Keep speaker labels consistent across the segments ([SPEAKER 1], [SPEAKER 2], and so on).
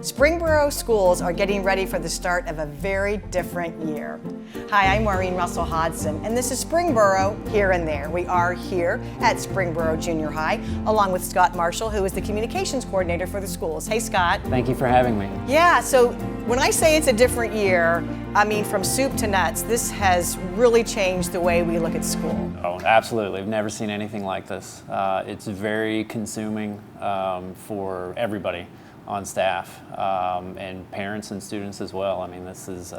[SPEAKER 1] Springboro Schools are getting ready for the start of a very different year. Hi, I'm Maureen Russell Hodson, and this is Springboro Here and There. We are here at Springboro Junior High, along with Scott Marshall, who is the communications coordinator for the schools. Hey, Scott.
[SPEAKER 2] Thank you for having me.
[SPEAKER 1] Yeah, so when I say it's a different year, I mean from soup to nuts. This has really changed the way we look at school.
[SPEAKER 2] Oh, absolutely. I've never seen anything like this. It's very consuming for everybody on staff, and parents and students as well. I mean, this is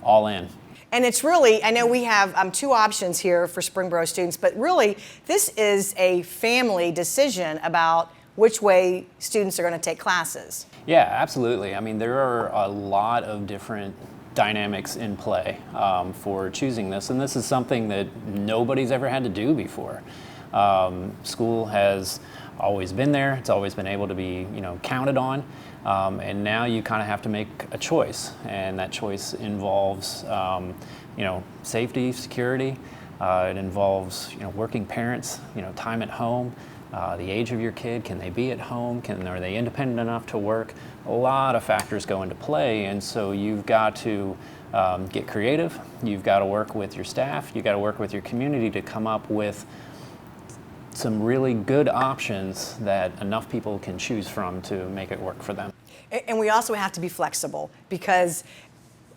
[SPEAKER 2] all in.
[SPEAKER 1] And it's really, I know we have two options here for Springboro students, but really this is a family decision about which way students are going to take classes.
[SPEAKER 2] Yeah, absolutely. I mean, there are a lot of different dynamics in play for choosing this, and this is something that nobody's ever had to do before. School has always been there. It's always been able to be, counted on, and now you kind of have to make a choice, and that choice involves, safety, security. It involves, working parents, time at home, the age of your kid. Can they be at home? Are they independent enough to work? A lot of factors go into play, and so you've got to get creative. You've got to work with your staff. You've got to work with your community to come up with some really good options that enough people can choose from to make it work for them.
[SPEAKER 1] And we also have to be flexible, because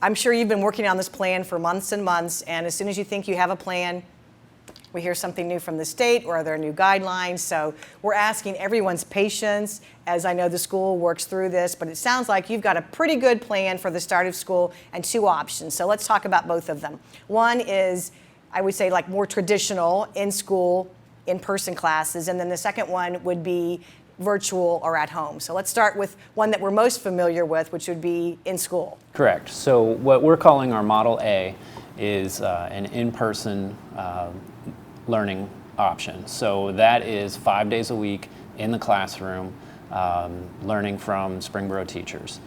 [SPEAKER 1] I'm sure you've been working on this plan for months and months, and as soon as you think you have a plan, we hear something new from the state, or there are new guidelines. So we're asking everyone's patience as I know the school works through this, but it sounds like you've got a pretty good plan for the start of school and two options. So let's talk about both of them. One is, I would say, like more traditional in-school, in-person classes, and then the second one would be virtual or at home. So let's start with one that we're most familiar with, which would be in school.
[SPEAKER 2] Correct. So what we're calling our Model A is an in-person learning option. So that is 5 days a week in the classroom, learning from Springboro teachers.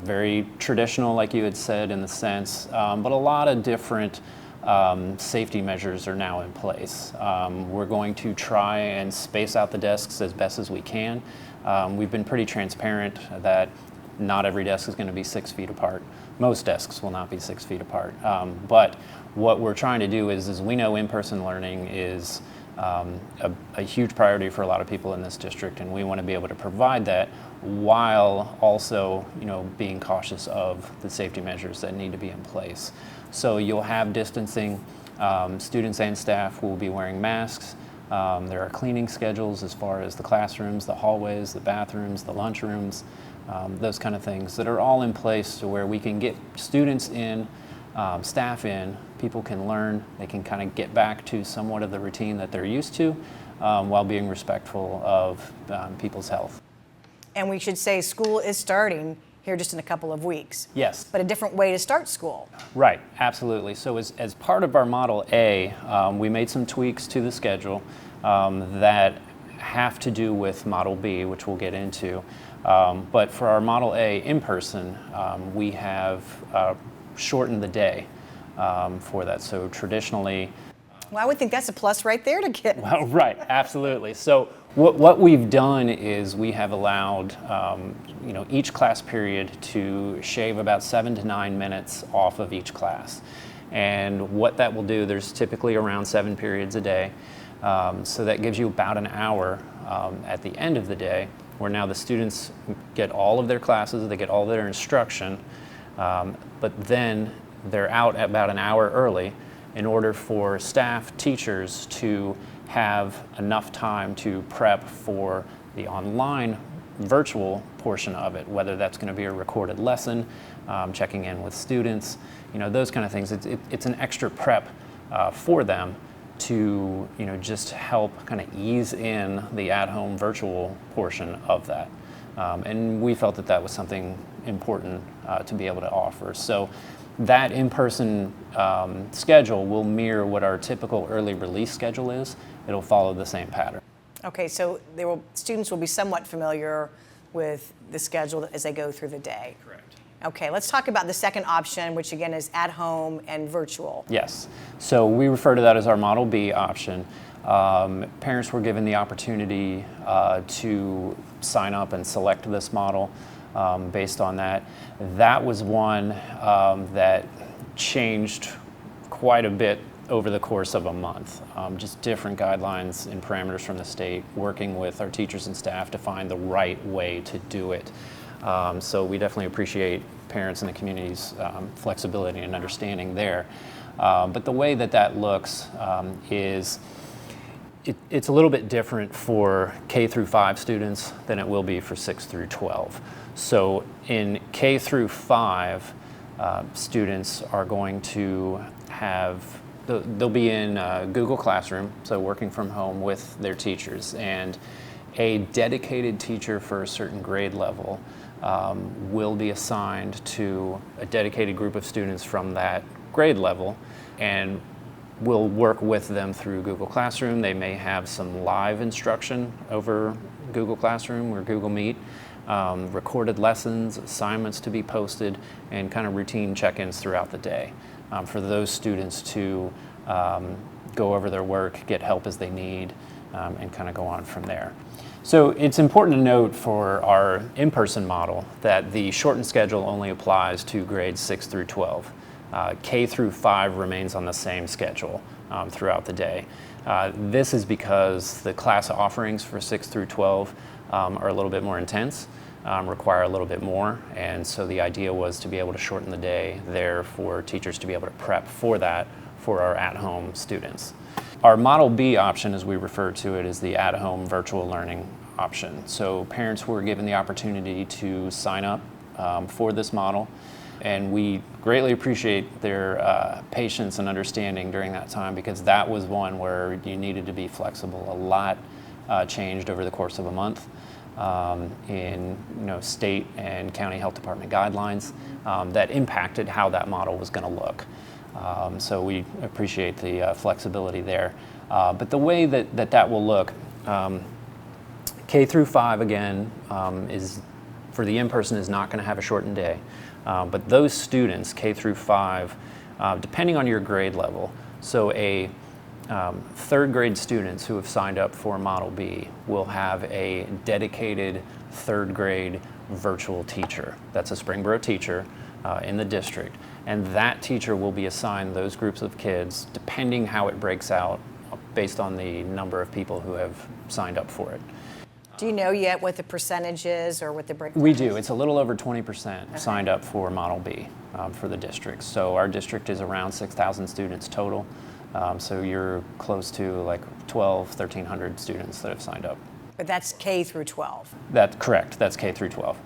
[SPEAKER 2] Very traditional, like you had said, in the sense, but a lot of different safety measures are now in place. We're going to try and space out the desks as best as we can. We've been pretty transparent that not every desk is going to be 6 feet apart. Most desks will not be 6 feet apart. But what we're trying to do is we know in-person learning is a huge priority for a lot of people in this district, and we want to be able to provide that while also, being cautious of the safety measures that need to be in place. So you'll have distancing. Students and staff will be wearing masks. There are cleaning schedules as far as the classrooms, the hallways, the bathrooms, the lunchrooms, those kind of things that are all in place to where we can get students in, staff in, people can learn, they can kind of get back to somewhat of the routine that they're used to while being respectful of people's health.
[SPEAKER 1] And we should say school is starting here just in a couple of weeks.
[SPEAKER 2] Yes.
[SPEAKER 1] But a different way to start school.
[SPEAKER 2] Right, absolutely. So as part of our Model A, we made some tweaks to the schedule that have to do with Model B, which we'll get into. But for our Model A in person, we have shortened the day for that. So traditionally,
[SPEAKER 1] well, I would think that's a plus right there to get.
[SPEAKER 2] Well, right, absolutely. So what we've done is we have allowed each class period to shave about 7 to 9 minutes off of each class. And what that will do, there's typically around 7 periods a day. So that gives you about an hour at the end of the day, where now the students get all of their classes, they get all of their instruction, but then they're out about an hour early in order for staff, teachers to have enough time to prep for the online virtual portion of it, whether that's going to be a recorded lesson, checking in with students, those kind of things. It's an extra prep for them to just help kind of ease in the at-home virtual portion of that. And we felt that was something important to be able to offer. So that in-person schedule will mirror what our typical early release schedule is. It'll follow the same pattern.
[SPEAKER 1] Okay, so students will be somewhat familiar with the schedule as they go through the day.
[SPEAKER 2] Correct.
[SPEAKER 1] Okay, let's talk about the second option, which again is at home and virtual.
[SPEAKER 2] Yes, so we refer to that as our Model B option. Parents were given the opportunity to sign up and select this model. based on that. That was one that changed quite a bit over the course of a month. Just different guidelines and parameters from the state, working with our teachers and staff to find the right way to do it. So we definitely appreciate parents and the community's flexibility and understanding there. But the way that that looks is it's a little bit different for K through 5 students than it will be for 6 through 12. So in K through 5, students are going to have, they'll be in Google Classroom, so working from home with their teachers, and a dedicated teacher for a certain grade level will be assigned to a dedicated group of students from that grade level, and will work with them through Google Classroom. They may have some live instruction over Google Classroom or Google Meet, recorded lessons, assignments to be posted, and kind of routine check-ins throughout the day for those students to go over their work, get help as they need, and kind of go on from there. So it's important to note for our in-person model that the shortened schedule only applies to grades 6 through 12. K through 5 remains on the same schedule throughout the day. This is because the class offerings for 6 through 12 are a little bit more intense, require a little bit more, and so the idea was to be able to shorten the day there for teachers to be able to prep for that for our at-home students. Our Model B option, as we refer to it, is the at-home virtual learning option. So parents were given the opportunity to sign up for this model, and we greatly appreciate their patience and understanding during that time, because that was one where you needed to be flexible. A lot changed over the course of a month in state and county health department guidelines that impacted how that model was going to look. So we appreciate the flexibility there. But the way that will look, K through 5 again is, for the in-person, is not going to have a shortened day. But those students, K through 5, depending on your grade level, so a third grade students who have signed up for Model B will have a dedicated third grade virtual teacher. That's a Springboro teacher in the district. And that teacher will be assigned those groups of kids depending how it breaks out based on the number of people who have signed up for it.
[SPEAKER 1] Do you know yet what the percentage is or what the breakdown
[SPEAKER 2] We
[SPEAKER 1] is?
[SPEAKER 2] do. It's a little over 20% signed up for Model B for the district. So our district is around 6,000 students total. So you're close to like 1,300 students that have signed up.
[SPEAKER 1] But that's K through 12.
[SPEAKER 2] That's correct. That's K through 12.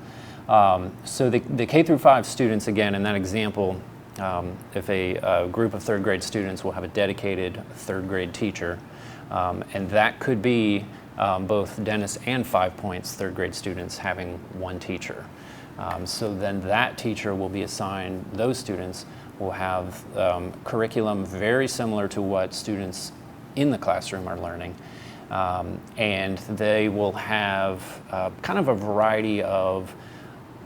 [SPEAKER 2] So the K through 5 students, again, in that example, if a group of third grade students will have a dedicated third grade teacher, and that could be both Dennis and 5 Points third grade students having one teacher. So then that teacher will be assigned, those students will have curriculum very similar to what students in the classroom are learning. And they will have kind of a variety of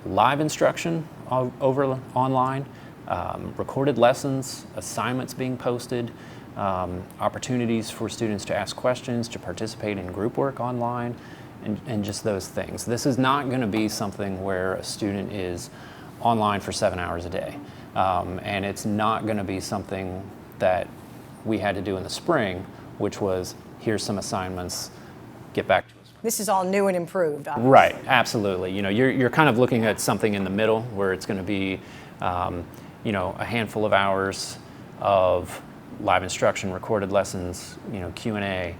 [SPEAKER 2] live instruction over online, recorded lessons, assignments being posted, opportunities for students to ask questions, to participate in group work online, and just those things. This is not going to be something where a student is online for 7 hours a day. And it's not going to be something that we had to do in the spring, which was, here's some assignments, get back to us.
[SPEAKER 1] This is all new and improved, obviously.
[SPEAKER 2] Right, absolutely. You're kind of looking at something in the middle where it's going to be, a handful of hours of live instruction, recorded lessons, Q&A,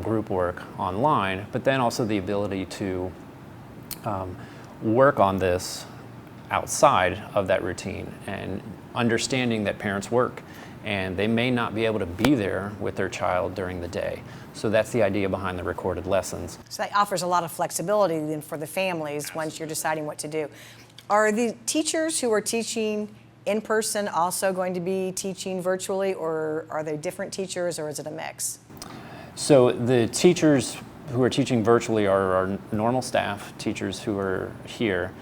[SPEAKER 2] group work online, but then also the ability to work on this outside of that routine, and understanding that parents work and they may not be able to be there with their child during the day. So that's the idea behind the recorded lessons.
[SPEAKER 1] So that offers a lot of flexibility then for the families once you're deciding what to do. Are the teachers who are teaching in person also going to be teaching virtually, or are they different teachers, or is it a mix?
[SPEAKER 2] So the teachers who are teaching virtually are our normal staff, teachers who are here.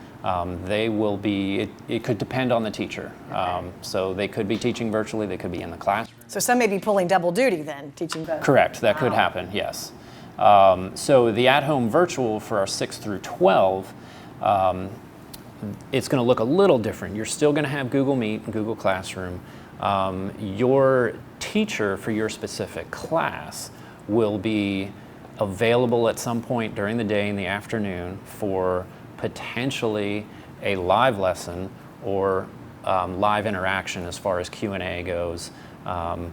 [SPEAKER 2] They will be, it could depend on the teacher. So they could be teaching virtually, they could be in the classroom.
[SPEAKER 1] So some may be pulling double duty then, teaching both.
[SPEAKER 2] Correct, that could happen, yes. So the at-home virtual for our 6 through 12 it's going to look a little different. You're still going to have Google Meet and Google Classroom. Your teacher for your specific class will be available at some point during the day in the afternoon for potentially a live lesson or live interaction as far as Q&A goes,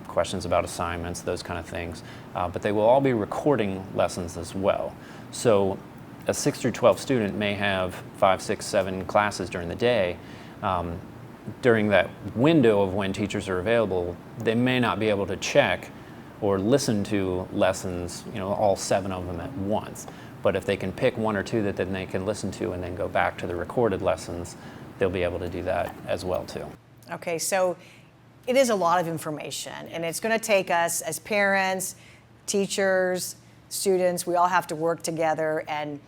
[SPEAKER 2] questions about assignments, those kind of things. But they will all be recording lessons as well. So a 6 through 12 student may have 5, 6, 7 classes during the day. During that window of when teachers are available, they may not be able to check or listen to lessons, all 7 of them at once. But if they can pick 1 or 2 that then they can listen to and then go back to the recorded lessons, they'll be able to do that as well too.
[SPEAKER 1] Okay, so it is a lot of information, and it's going to take us as parents, teachers, students, we all have to work together, and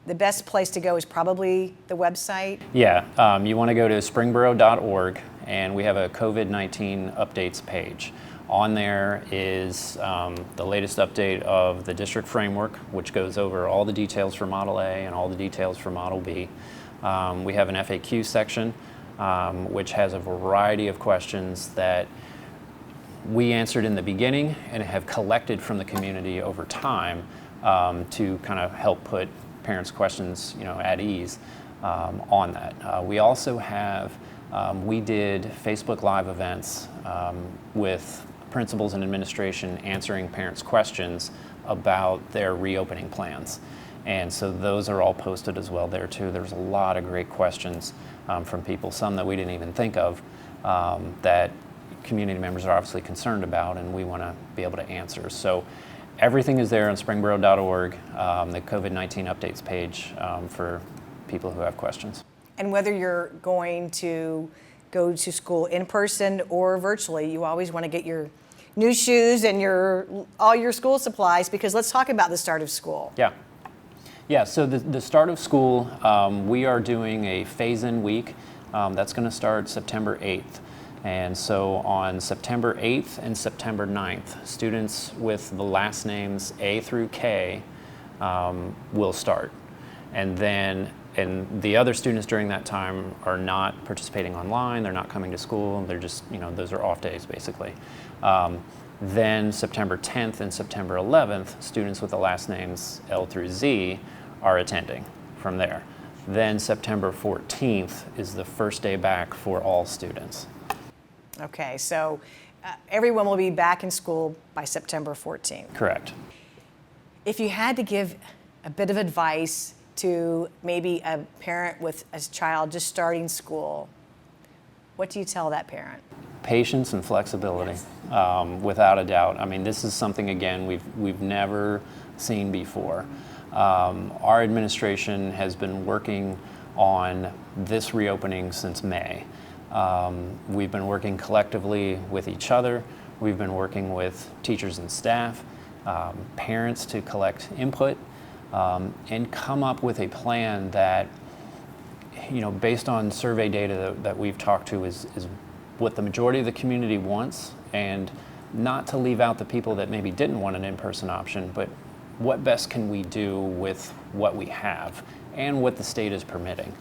[SPEAKER 1] the best place to go is probably the website?
[SPEAKER 2] Yeah, you want to go to springboro.org, and we have a COVID-19 updates page. On there is the latest update of the district framework, which goes over all the details for Model A and all the details for Model B. We have an FAQ section, which has a variety of questions that we answered in the beginning and have collected from the community over time to kind of help put parents' questions, at ease on that. We also have, we did Facebook Live events with principals and administration answering parents' questions about their reopening plans. And so those are all posted as well there too. There's a lot of great questions from people, some that we didn't even think of, that community members are obviously concerned about, and we want to be able to answer. So everything is there on springboro.org, the COVID-19 updates page for people who have questions.
[SPEAKER 1] And whether you're going to go to school in person or virtually, you always want to get your new shoes and all your school supplies, because let's talk about the start of school.
[SPEAKER 2] Yeah, so the start of school, we are doing a phase-in week. That's going to start September 8th. And so on September 8th and September 9th, students with the last names A through K will start. And the other students during that time are not participating online, they're not coming to school, they're just, those are off days basically. Then September 10th and September 11th, students with the last names L through Z are attending from there. Then September 14th is the first day back for all students.
[SPEAKER 1] Okay, so everyone will be back in school by September 14th.
[SPEAKER 2] Correct.
[SPEAKER 1] If you had to give a bit of advice to maybe a parent with a child just starting school, what do you tell that parent?
[SPEAKER 2] Patience and flexibility, without a doubt. I mean, this is something, again, we've never seen before. Our administration has been working on this reopening since May. We've been working collectively with each other. We've been working with teachers and staff, parents to collect input, and come up with a plan that, based on survey data that we've talked to is what the majority of the community wants, and not to leave out the people that maybe didn't want an in-person option, but what best can we do with what we have and what the state is permitting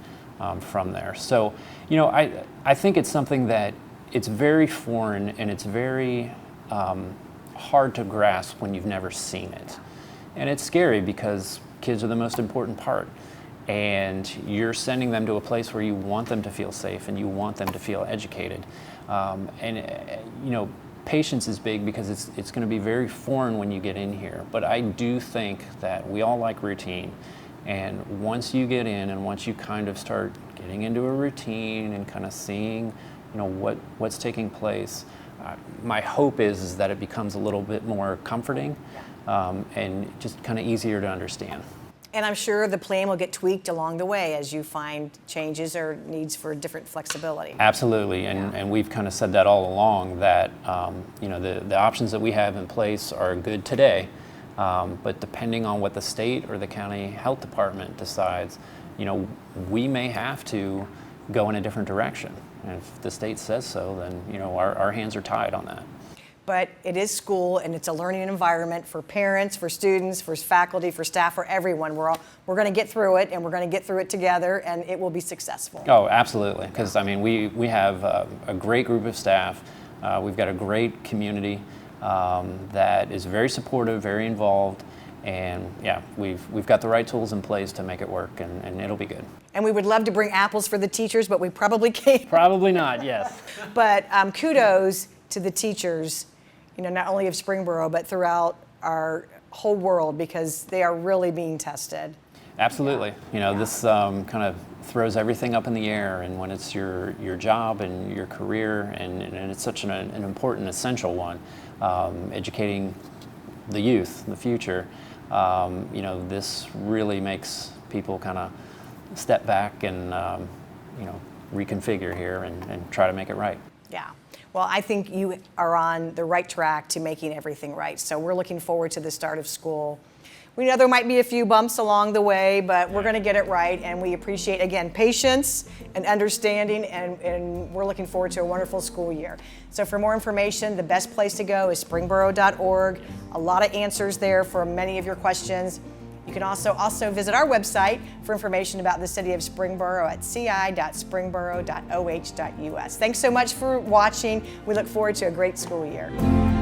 [SPEAKER 2] from there. So, I think it's something that it's very foreign and it's very hard to grasp when you've never seen it. And it's scary because kids are the most important part. And you're sending them to a place where you want them to feel safe and you want them to feel educated. Patience is big because it's going to be very foreign when you get in here. But I do think that we all like routine. And once you get in and once you kind of start getting into a routine and kind of seeing, what's taking place, my hope is that it becomes a little bit more comforting and just kind of easier to understand.
[SPEAKER 1] And I'm sure the plan will get tweaked along the way as you find changes or needs for different flexibility.
[SPEAKER 2] Absolutely, and we've kind of said that all along, that the options that we have in place are good today, but depending on what the state or the county health department decides, we may have to go in a different direction. And if the state says so, then our hands are tied on that.
[SPEAKER 1] but it is school and it's a learning environment for parents, for students, for faculty, for staff, for everyone. We're going to get through it, and we're going to get through it together, and it will be successful.
[SPEAKER 2] Oh, absolutely, because I mean we have a great group of staff. We've got a great community that is very supportive, very involved, and yeah, we've got the right tools in place to make it work, and it'll be good.
[SPEAKER 1] And we would love to bring apples for the teachers, but we probably can't.
[SPEAKER 2] Probably not, yes.
[SPEAKER 1] But kudos to the teachers, not only of Springboro, but throughout our whole world, because they are really being tested.
[SPEAKER 2] Absolutely. This kind of throws everything up in the air, and when it's your job and your career, and it's such an important, essential one, educating the youth, the future, this really makes people kind of step back and reconfigure here and try to make it right.
[SPEAKER 1] Yeah. Well, I think you are on the right track to making everything right. So we're looking forward to the start of school. We know there might be a few bumps along the way, but we're going to get it right. And we appreciate, again, patience and understanding, and we're looking forward to a wonderful school year. So for more information, the best place to go is springboro.org. A lot of answers there for many of your questions. You can also visit our website for information about the city of Springboro at ci.springboro.oh.us. Thanks so much for watching. We look forward to a great school year.